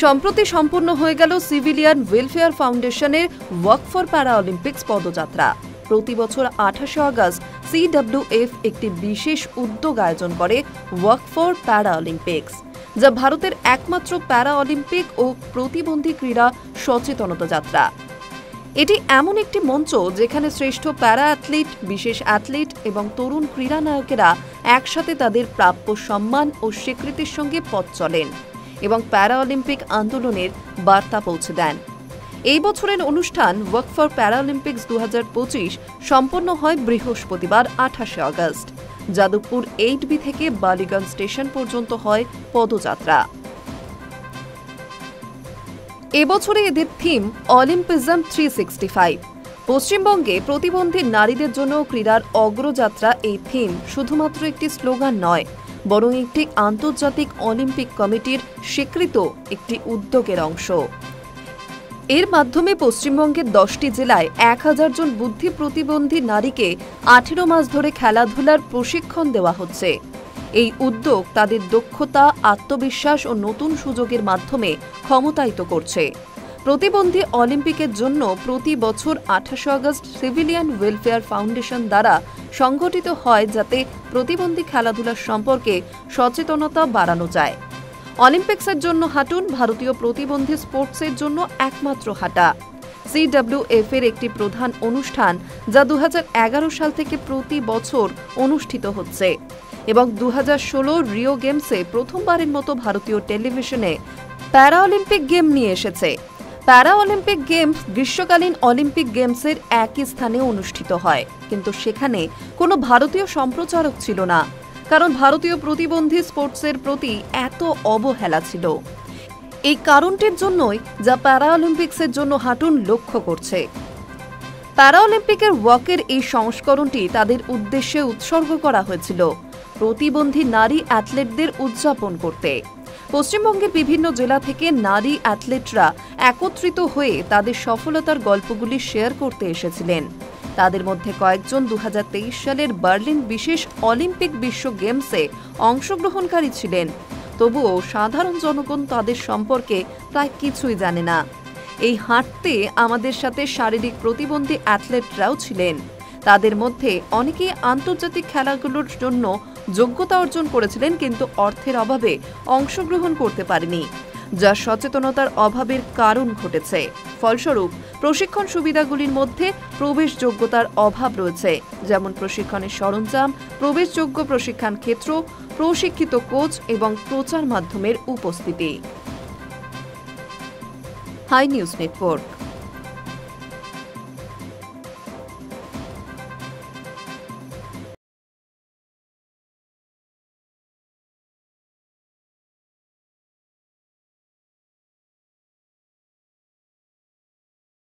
সম্প্রতি সম্পূর্ণ হয়ে গেল সিভিলিয়ান ওয়েলফেয়ার ফাউন্ডেশনের ওয়ার্ক ফর প্যারা অলিম্পিক্স পদযাত্রা। প্রতি বছর 28 আগস্ট CWF একটি বিশেষ উদ্যোগ আয়োজন করে ওয়ার্ক ফর প্যারা অলিম্পিক্স, যা ভারতের একমাত্র প্যারা অলিম্পিক ও প্রতিবন্ধী ক্রীড়া সচেতনতা যাত্রা। এটি এমন একটি মঞ্চ যেখানে শ্রেষ্ঠ প্যারা অ্যাথলিট, বিশেষ অ্যাথলিট এবং তরুণ ক্রীড়া নায়কেরা একসাথে তাদের প্রাপ্য সম্মান ও স্বীকৃতির সঙ্গে পথ চলেন এবং প্যারা অলিম্পিক আন্দোলনের বার্তা পৌঁছে দেন। এই বছরের অনুষ্ঠান ওয়ার্ক ফর প্যারা অলিম্পিক্স 2025 সম্পন্ন হয় বৃহস্পতিবার 28 আগস্ট। যাদবপুর 8B থেকে বালিগঞ্জ স্টেশন পর্যন্ত হয় পদযাত্রা। এবছরে এদের থিম অলিম্পিজম 365। পশ্চিমবঙ্গে প্রতিবন্ধী নারীদের জন্য ক্রীড়ার অগ্রযাত্রা এই থিম শুধুমাত্র একটি স্লোগান নয়, বরং একটি আন্তর্জাতিক অলিম্পিক কমিটির স্বীকৃত একটি উদ্যোগের অংশ। এর মাধ্যমে পশ্চিমবঙ্গের 10টি জেলায় 1000 জন বুদ্ধি প্রতিবন্ধী নারীকে 18 মাস ধরে খেলাধুলার প্রশিক্ষণ দেওয়া হচ্ছে। এই উদ্যোগ তাদের দক্ষতা, আত্মবিশ্বাস ও নতুন সুযোগের মাধ্যমে ক্ষমতায়িত করছে। প্রতিবন্ধী অলিম্পিকের জন্য প্রতি বছর 28 আগস্ট সিভিলিয়ান ওয়েলফেয়ার ফাউন্ডেশন দ্বারা সংগঠিত হয়, যাতে প্রতিবন্ধী খেলাধুলার সম্পর্কে সচেতনতা বাড়ানো যায়। অলিম্পিক্সের জন্য হাঁটুন ভারতীয় প্রতিবন্ধী স্পোর্টসের জন্য একমাত্র হাঁটা। CWF এর একটি প্রধান অনুষ্ঠান, যা 2011 সাল থেকে প্রতি বছর অনুষ্ঠিত হচ্ছে এবং 2016 রিও গেমসে প্রথমবারের মতো ভারতীয় টেলিভিশনে প্যারা অলিম্পিক গেম নিয়ে এসেছে। প্যারা অলিম্পিক গেমস গ্রীষ্মকালীন অলিম্পিক গেমসের একই স্থানে অনুষ্ঠিত হয়, কিন্তু সেখানে কোনো ভারতীয় সম্প্রচারক ছিল না, কারণ ভারতীয় প্রতিবন্ধী স্পোর্টসের প্রতি এত অবহেলা ছিল। এই কারণটির জন্যই যা প্যারা অলিম্পিক্সের জন্য হাঁটুন লক্ষ্য করছে। প্যারা অলিম্পিকের ওয়াকের এই সংস্করণটি তাদের উদ্দেশ্যে উৎসর্গ করা হয়েছিল প্রতিবন্ধী নারী অ্যাথলেটদের উদযাপন করতে। পশ্চিমবঙ্গের বিভিন্ন জেলা থেকে নারী অ্যাথলেটরা একত্রিত হয়ে তাদের সফলতার গল্পগুলি শেয়ার করতে এসেছিলেন। তাদের মধ্যে কয়েকজন 2023 সালের বার্লিন বিশেষ অলিম্পিক বিশ্ব গেমসে অংশগ্রহণকারী ছিলেন, তবুও সাধারণ জনগণ তাদের সম্পর্কে প্রায় কিছুই জানে না। এই হাঁটতে আমাদের সাথে শারীরিক প্রতিবন্ধী অ্যাথলেটরাও ছিলেন। তাদের মধ্যে অনেকেই আন্তর্জাতিক খেলাগুলোর জন্য যোগ্যতা অর্জন করেছিলেন, কিন্তু অর্থের অভাবে অংশগ্রহণ করতে পারেনি, যা সচেতনতার অভাবের কারণ ঘটেছে। ফলস্বরূপ প্রশিক্ষণ সুবিধাগুলির মধ্যে প্রবেশ যোগ্যতার অভাব রয়েছে, যেমন প্রশিক্ষণের সরঞ্জাম, প্রবেশযোগ্য প্রশিক্ষণ ক্ষেত্র, প্রশিক্ষিত কোচ এবং প্রচার মাধ্যমের উপস্থিতি। Hi news network.